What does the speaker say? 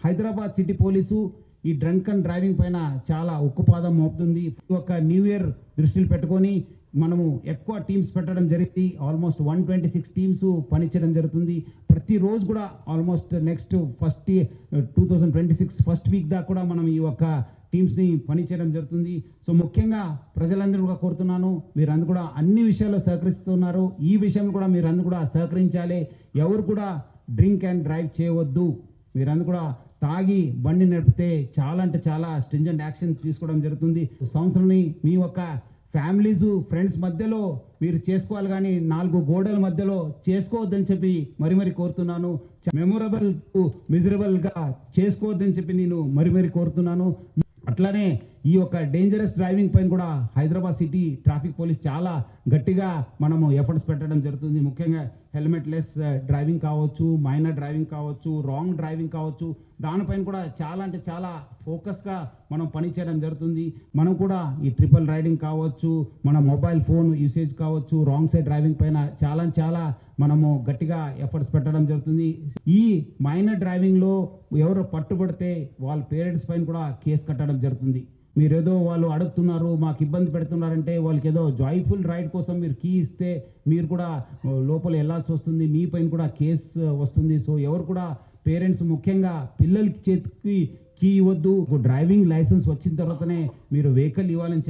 Hyderabad city police ఈ drunk and driving పైన చాలా ఉక్కుపాదం మోపుతుంది. ఒక న్యూ ఇయర్ దృష్టిలో పెట్టుకొని మనము ఎక్కువ టీమ్స్ పెట్టడం జరిగింది. ఆల్మోస్ట్ 126 టీమ్స్ పనిచేయడం జరుగుతుంది. ప్రతిరోజు కూడా ఆల్మోస్ట్ నెక్స్ట్ 2026 ఫస్ట్ వీక్ దాకా కూడా మనం ఈ యొక్క టీమ్స్ని పనిచేయడం జరుగుతుంది. సో ముఖ్యంగా ప్రజలందరూ కూడా కోరుతున్నాను, మీరందరూ కూడా అన్ని విషయాల్లో సహకరిస్తున్నారు. ఈ విషయంలో కూడా మీరందరూ కూడా సహకరించాలి. ఎవరు కూడా డ్రింక్ అండ్ డ్రైవ్ చేయవద్దు. మీరందరూ కూడా తాగి బండి నడిపితే చాలా అంటే చాలా స్ట్రింజెంట్ యాక్షన్ తీసుకోవడం జరుగుతుంది. సంవత్సరాన్ని మీ యొక్క ఫ్యామిలీస్ ఫ్రెండ్స్ మధ్యలో మీరు చేసుకోవాలి, కానీ 4 గోడల మధ్యలో చేసుకోవద్దని చెప్పి మరి కోరుతున్నాను. మెమొరబుల్ మిజరబుల్ గా చేసుకోవద్దని చెప్పి నేను మరి కోరుతున్నాను. అట్లానే ఈ యొక్క డేంజరస్ డ్రైవింగ్ పైన కూడా హైదరాబాద్ సిటీ ట్రాఫిక్ పోలీస్ చాలా గట్టిగా మనము ఎఫర్ట్స్ పెట్టడం జరుగుతుంది. ముఖ్యంగా హెల్మెట్ లెస్ డ్రైవింగ్ కావచ్చు, మైనర్ డ్రైవింగ్ కావచ్చు, రాంగ్ డ్రైవింగ్ కావచ్చు, దానిపైన కూడా చాలా అంటే చాలా ఫోకస్గా మనం పనిచేయడం జరుగుతుంది. మనం కూడా ఈ ట్రిపుల్ రైడింగ్ కావచ్చు, మన మొబైల్ ఫోన్ యూసేజ్ కావచ్చు, రాంగ్ సైడ్ డ్రైవింగ్ పైన చాలా మనము గట్టిగా ఎఫర్ట్స్ పెట్టడం జరుగుతుంది. ఈ మైనర్ డ్రైవింగ్లో ఎవరు పట్టుబడితే వాళ్ళ పేరెంట్స్ పైన కూడా కేసు కట్టడం జరుగుతుంది. మీరేదో వాళ్ళు అడుగుతున్నారు, మాకు ఇబ్బంది పెడుతున్నారంటే వాళ్ళకి ఏదో జాయ్ఫుల్ రైడ్ కోసం మీరు కీ ఇస్తే మీరు కూడా లోపల వెళ్ళాల్సి వస్తుంది, మీ పైన కూడా కేసు వస్తుంది. సో ఎవరు కూడా పేరెంట్స్ ముఖ్యంగా పిల్లలకి చేతికి కీ ఇవ్వద్దు. డ్రైవింగ్ లైసెన్స్ వచ్చిన తర్వాతనే మీరు వెహికల్ ఇవ్వాలని